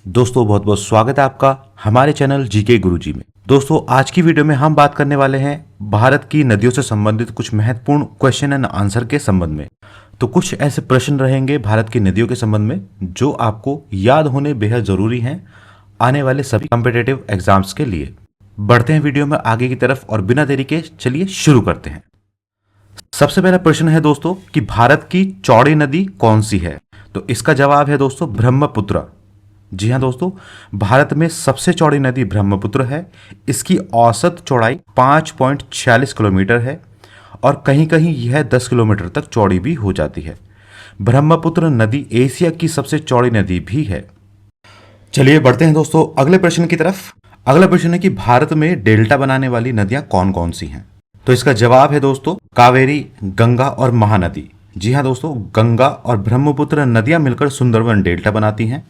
दोस्तों बहुत बहुत स्वागत है आपका हमारे चैनल जीके गुरुजी में। दोस्तों आज की वीडियो में हम बात करने वाले हैं भारत की नदियों से संबंधित कुछ महत्वपूर्ण क्वेश्चन एंड आंसर के संबंध में। तो कुछ ऐसे प्रश्न रहेंगे भारत की नदियों के संबंध में जो आपको याद होने बेहद जरूरी हैं आने वाले सभी कॉम्पिटिटिव एग्जाम्स के लिए। बढ़ते हैं वीडियो में आगे की तरफ और बिना देरी के चलिए शुरू करते हैं। सबसे पहला प्रश्न है दोस्तों कि भारत की चौड़ी नदी कौन सी है? तो इसका जवाब है दोस्तों ब्रह्मपुत्र। जी हाँ दोस्तों, भारत में सबसे चौड़ी नदी ब्रह्मपुत्र है। इसकी औसत चौड़ाई 5.46 किलोमीटर है और कहीं कहीं यह 10 किलोमीटर तक चौड़ी भी हो जाती है। ब्रह्मपुत्र नदी एशिया की सबसे चौड़ी नदी भी है। चलिए बढ़ते हैं दोस्तों अगले प्रश्न की तरफ। अगला प्रश्न है कि भारत में डेल्टा बनाने वाली नदियां कौन कौन सी हैं? तो इसका जवाब है दोस्तों कावेरी, गंगा और महानदी। जी हाँ दोस्तों, गंगा और ब्रह्मपुत्र नदियां मिलकर सुंदरवन डेल्टा बनाती हैं।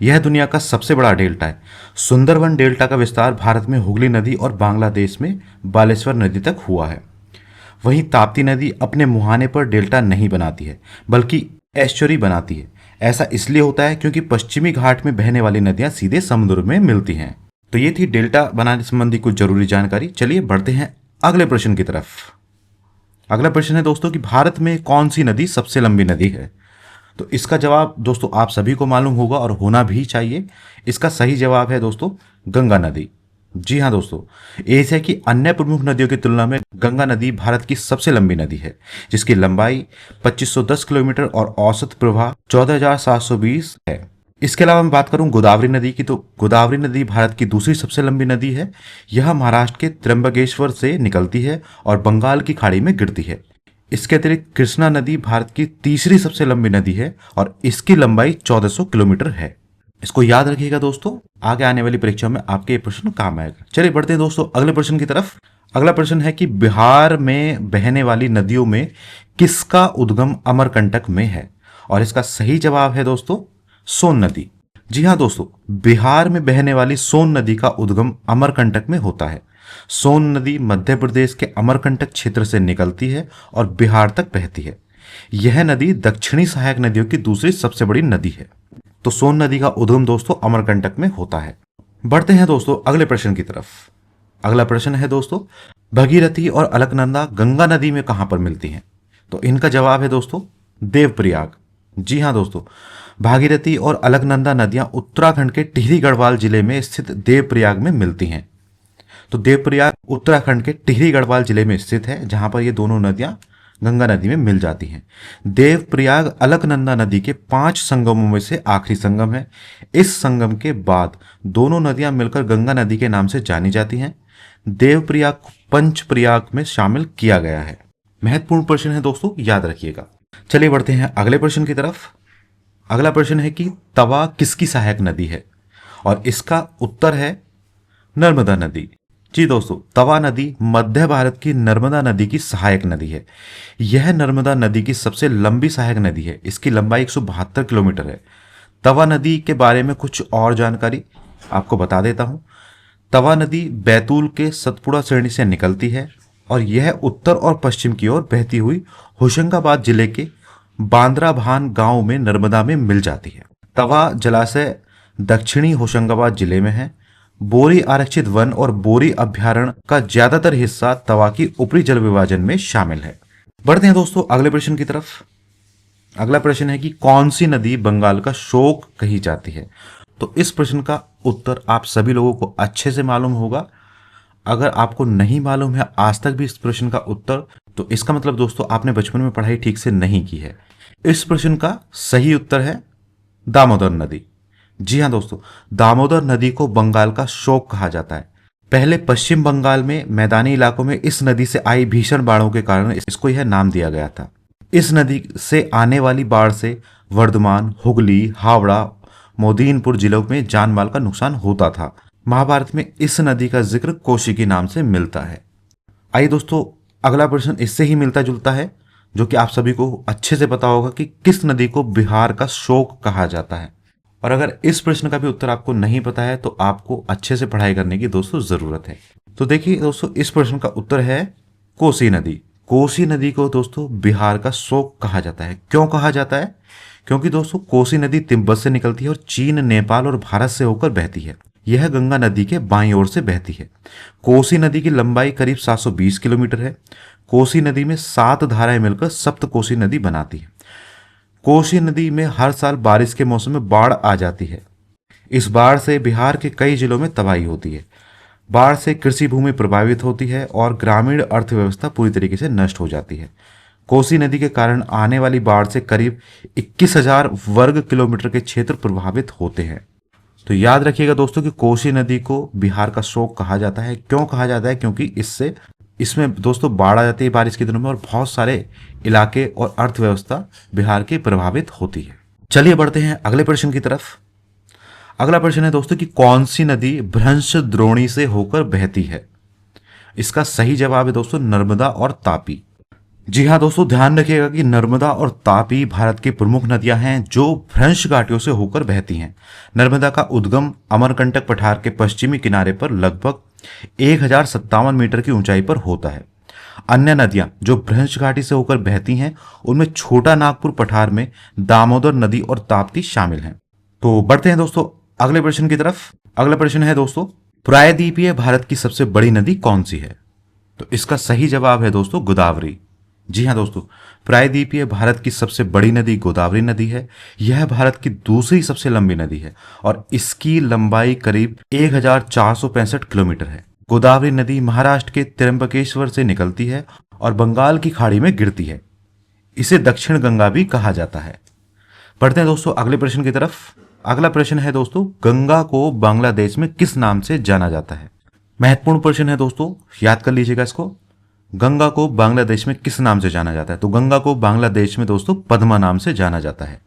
यह दुनिया का सबसे बड़ा डेल्टा है। सुंदरवन डेल्टा का विस्तार भारत में हुगली नदी और बांग्लादेश में बालेश्वर नदी तक हुआ है। वहीं ताप्ती नदी अपने मुहाने पर डेल्टा नहीं बनाती है बल्कि एस्चुरी बनाती है। ऐसा इसलिए होता है क्योंकि पश्चिमी घाट में बहने वाली नदियां सीधे समुद्र में मिलती हैं। तो ये थी डेल्टा बनाने संबंधी कुछ जरूरी जानकारी। चलिए बढ़ते हैं अगले प्रश्न की तरफ। अगला प्रश्न है दोस्तों कि भारत में कौन सी नदी सबसे लंबी नदी है? तो इसका जवाब दोस्तों आप सभी को मालूम होगा और होना भी चाहिए। इसका सही जवाब है दोस्तों गंगा नदी। जी हाँ दोस्तों, एशिया की अन्य प्रमुख नदियों की तुलना में गंगा नदी भारत की सबसे लंबी नदी है, जिसकी लंबाई 2510 किलोमीटर और औसत प्रवाह 14,720 है। इसके अलावा मैं बात करूं गोदावरी नदी की, तो गोदावरी नदी भारत की दूसरी सबसे लंबी नदी है। यह महाराष्ट्र के त्र्यंबकेश्वर से निकलती है और बंगाल की खाड़ी में गिरती है। इसके अतिरिक्त कृष्णा नदी भारत की तीसरी सबसे लंबी नदी है और इसकी लंबाई 1400 किलोमीटर है। इसको याद रखिएगा दोस्तों, आगे आने वाली परीक्षा में आपके ये प्रश्न काम आएगा। चलिए बढ़ते हैं दोस्तों अगले प्रश्न की तरफ। अगला प्रश्न है कि बिहार में बहने वाली नदियों में किसका उद्गम अमरकंटक में है? और इसका सही जवाब है दोस्तों सोन नदी। जी हाँ दोस्तों, बिहार में बहने वाली सोन नदी का उद्गम अमरकंटक में होता है। सोन नदी मध्य प्रदेश के अमरकंटक क्षेत्र से निकलती है और बिहार तक बहती है। यह नदी दक्षिणी सहायक नदियों की दूसरी सबसे बड़ी नदी है। तो सोन नदी का उद्गम दोस्तों अमरकंटक में होता है। बढ़ते हैं दोस्तों अगले प्रश्न की तरफ। अगला प्रश्न है दोस्तों भगीरथी और अलकनंदा गंगा नदी में कहां पर मिलती हैं? तो इनका जवाब है दोस्तों देवप्रयाग। जी हाँ दोस्तों, भागीरथी और अलकनंदा नदियां उत्तराखंड के टिहरी गढ़वाल जिले में स्थित देवप्रयाग में मिलती हैं। तो देवप्रयाग उत्तराखंड के टिहरी गढ़वाल जिले में स्थित है, जहां पर ये दोनों नदियां गंगा नदी में मिल जाती हैं। देवप्रयाग अलकनंदा नदी के 5 संगमों में से आखिरी संगम है। इस संगम के बाद दोनों नदियां मिलकर गंगा नदी के नाम से जानी जाती हैं। देवप्रयाग को पंचप्रयाग में शामिल किया गया है। महत्वपूर्ण प्रश्न है दोस्तों, याद रखिएगा। चलिए बढ़ते हैं अगले प्रश्न की तरफ। अगला प्रश्न है कि तवा किसकी सहायक नदी है? और इसका उत्तर है नर्मदा नदी। जी दोस्तों, तवा नदी मध्य भारत की नर्मदा नदी की सहायक नदी है। यह नर्मदा नदी की सबसे लंबी सहायक नदी है। इसकी लंबाई 172 किलोमीटर है। तवा नदी के बारे में कुछ और जानकारी आपको बता देता हूं। तवा नदी बैतूल के सतपुड़ा श्रेणी से निकलती है और यह उत्तर और पश्चिम की ओर बहती हुई होशंगाबाद जिले के बांद्राभान गांव में नर्मदा में मिल जाती है। तवा जलाशय दक्षिणी होशंगाबाद जिले में है। बोरी आरक्षित वन और बोरी अभ्यारण्य का ज्यादातर हिस्सा तवा की ऊपरी जल विभाजन में शामिल है। बढ़ते हैं दोस्तों अगले प्रश्न की तरफ। अगला प्रश्न है कि कौन सी नदी बंगाल का शोक कही जाती है? तो इस प्रश्न का उत्तर आप सभी लोगों को अच्छे से मालूम होगा। अगर आपको नहीं मालूम है आज तक भी इस प्रश्न का उत्तर, तो इसका मतलब दोस्तों आपने बचपन में पढ़ाई ठीक से नहीं की है। इस प्रश्न का सही उत्तर है दामोदर नदी। जी हाँ दोस्तों, दामोदर नदी को बंगाल का शोक कहा जाता है। पहले पश्चिम बंगाल में मैदानी इलाकों में इस नदी से आई भीषण बाढ़ों के कारण इसको यह नाम दिया गया था। इस नदी से आने वाली बाढ़ से वर्धमान, हुगली, हावड़ा, मोदीनपुर जिलों में जान माल का नुकसान होता था। महाभारत में इस नदी का जिक्र कोशी के नाम से मिलता है। आइए दोस्तों अगला प्रश्न इससे ही मिलता जुलता है, जो कि आप सभी को अच्छे से पता होगा कि किस नदी को बिहार का शोक कहा जाता है। और अगर इस प्रश्न का भी उत्तर आपको नहीं पता है तो आपको अच्छे से पढ़ाई करने की दोस्तों जरूरत है। तो देखिए दोस्तों, इस प्रश्न का उत्तर है कोसी नदी। कोसी नदी को दोस्तों बिहार का शोक कहा जाता है। क्यों कहा जाता है? क्योंकि दोस्तों कोसी नदी तिब्बत से निकलती है और चीन, नेपाल और भारत से होकर बहती है। यह गंगा नदी के बाईं ओर से बहती है। कोसी नदी की लंबाई करीब 720 किलोमीटर है। कोसी नदी में 7 धाराएं मिलकर सप्त कोसी नदी बनाती है। कोसी नदी में हर साल बारिश के मौसम में बाढ़ आ जाती है। इस बाढ़ से बिहार के कई जिलों में तबाही होती है। बाढ़ से कृषि भूमि प्रभावित होती है और ग्रामीण अर्थव्यवस्था पूरी तरीके से नष्ट हो जाती है। कोसी नदी के कारण आने वाली बाढ़ से करीब 21,000 वर्ग किलोमीटर के क्षेत्र प्रभावित होते हैं। तो याद रखिएगा दोस्तों कि कोसी नदी को बिहार का शोक कहा जाता है। क्यों कहा जाता है? क्योंकि इसमें दोस्तों बाढ़ आ जाती है बारिश के दिनों में और बहुत सारे इलाके और अर्थव्यवस्था बिहार की प्रभावित होती है। चलिए बढ़ते हैं अगले प्रश्न की तरफ। अगला प्रश्न है दोस्तों कि कौन सी नदी भ्रंश द्रोणी से होकर बहती है? इसका सही जवाब है दोस्तों नर्मदा और तापी। जी हाँ दोस्तों, ध्यान रखिएगा कि नर्मदा और तापी भारत की प्रमुख नदियां हैं जो भ्रंश घाटियों से होकर बहती हैं। नर्मदा का उद्गम अमरकंटक पठार के पश्चिमी किनारे पर लगभग 1057 मीटर की ऊंचाई पर होता है। अन्य नदियां जो भ्रंश घाटी से होकर बहती हैं उनमें छोटा नागपुर पठार में दामोदर नदी और ताप्ती शामिल हैं। तो बढ़ते हैं दोस्तों अगले प्रश्न की तरफ। अगला प्रश्न है दोस्तों, प्रायद्वीपीय भारत की सबसे बड़ी नदी कौन सी है? तो इसका सही जवाब है दोस्तों गोदावरी। जी हाँ दोस्तों, प्रायद्वीपीय भारत की सबसे बड़ी नदी गोदावरी नदी है। यह भारत की दूसरी सबसे लंबी नदी है और इसकी लंबाई करीब 1465 किलोमीटर है। गोदावरी नदी महाराष्ट्र के त्र्यंबकेश्वर से निकलती है और बंगाल की खाड़ी में गिरती है। इसे दक्षिण गंगा भी कहा जाता है। बढ़ते हैं दोस्तों अगले प्रश्न की तरफ। अगला प्रश्न है दोस्तों, गंगा को बांग्लादेश में किस नाम से जाना जाता है? महत्वपूर्ण प्रश्न है दोस्तों, याद कर लीजिएगा इसको। गंगा को बांग्लादेश में किस नाम से जाना जाता है? तो गंगा को बांग्लादेश में दोस्तों पद्मा नाम से जाना जाता है।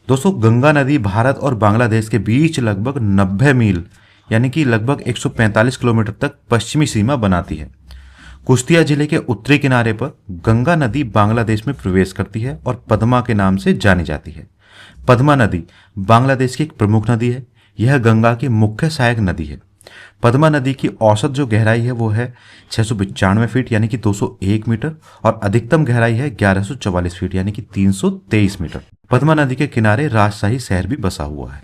दोस्तों गंगा नदी भारत और बांग्लादेश के बीच लगभग 90 मील यानी कि लगभग 145 किलोमीटर तक पश्चिमी सीमा बनाती है। कुश्तिया जिले के उत्तरी किनारे पर गंगा नदी बांग्लादेश में प्रवेश करती है और पद्मा के नाम से जानी जाती है। पद्मा नदी बांग्लादेश की एक प्रमुख नदी है। यह गंगा की मुख्य सहायक नदी है। पद्मा नदी की औसत जो गहराई है वो है 695 फीट यानी कि 201 मीटर और अधिकतम गहराई है 1144 फीट यानी कि 323 मीटर। पद्मा नदी के किनारे राजशाही शहर भी बसा हुआ है।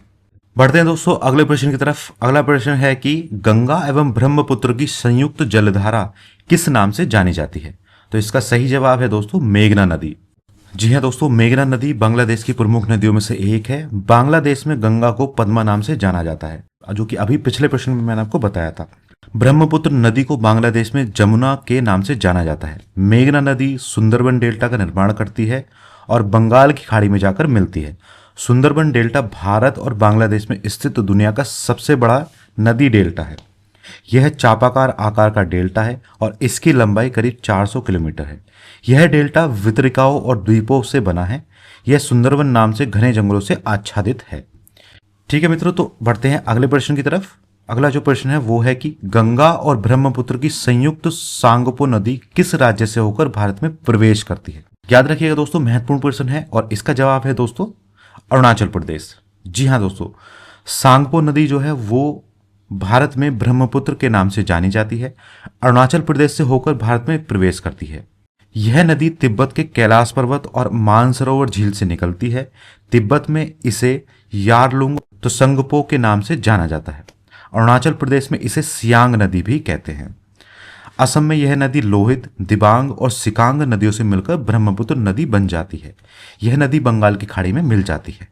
बढ़ते हैं दोस्तों अगले प्रश्न की तरफ। अगला प्रश्न है कि गंगा एवं ब्रह्मपुत्र की संयुक्त जलधारा किस नाम से जानी जाती है? तो इसका सही जवाब है दोस्तों मेघना नदी। जी हाँ दोस्तों, मेघना नदी बांग्लादेश की प्रमुख नदियों में से एक है। बांग्लादेश में गंगा को पद्मा नाम से जाना जाता है, जो कि अभी पिछले प्रश्न में मैंने आपको बताया था। ब्रह्मपुत्र नदी को बांग्लादेश में जमुना के नाम से जाना जाता है। मेघना नदी सुंदरबन डेल्टा का निर्माण करती है और बंगाल की खाड़ी में जाकर मिलती है। सुंदरबन डेल्टा भारत और बांग्लादेश में स्थित दुनिया का सबसे बड़ा नदी डेल्टा है। यह चापाकार आकार का डेल्टा है और इसकी लंबाई करीब 400 किलोमीटर है। यह डेल्टा वितरिकाओं और द्वीपों से बना है। यह सुंदरबन नाम से घने जंगलों से आच्छादित है। ठीक है मित्रों, तो बढ़ते हैं अगले प्रश्न की तरफ। अगला जो प्रश्न है वो है कि गंगा और ब्रह्मपुत्र की संयुक्त सांगपो नदी किस राज्य से होकर भारत में प्रवेश करती है? याद रखिएगा दोस्तों, महत्वपूर्ण प्रश्न है और इसका जवाब है दोस्तों अरुणाचल प्रदेश। जी हाँ दोस्तों, सांगपो नदी जो है वो भारत में ब्रह्मपुत्र के नाम से जानी जाती है। अरुणाचल प्रदेश से होकर भारत में प्रवेश करती है। यह नदी तिब्बत के कैलाश पर्वत और मानसरोवर झील से निकलती है। तिब्बत में इसे यारलुंग त्संगपो के नाम से जाना जाता है। अरुणाचल प्रदेश में इसे सियांग नदी भी कहते हैं। असम में यह नदी लोहित, दिबांग और सिकांग नदियों से मिलकर ब्रह्मपुत्र नदी बन जाती है। यह नदी बंगाल की खाड़ी में मिल जाती है।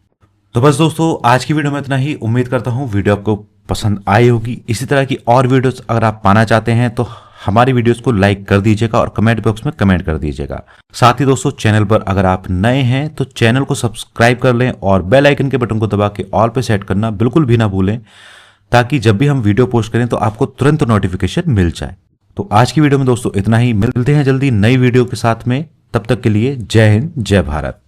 तो बस दोस्तों आज की वीडियो में इतना ही। उम्मीद करता हूँ वीडियो आपको पसंद आई होगी। इसी तरह की और वीडियोस अगर आप पाना चाहते हैं तो हमारी वीडियोस को लाइक कर दीजिएगा और कमेंट बॉक्स में कमेंट कर दीजिएगा। साथ ही दोस्तों चैनल पर अगर आप नए हैं तो चैनल को सब्सक्राइब कर लें और बेल आइकन के बटन को दबा के ऑल पे सेट करना बिल्कुल भी ना भूलें, ताकि जब भी हम वीडियो पोस्ट करें तो आपको तुरंत नोटिफिकेशन मिल जाए। तो आज की वीडियो में दोस्तों इतना ही। मिलते हैं जल्दी नई वीडियो के साथ में। तब तक के लिए जय हिंद, जय भारत।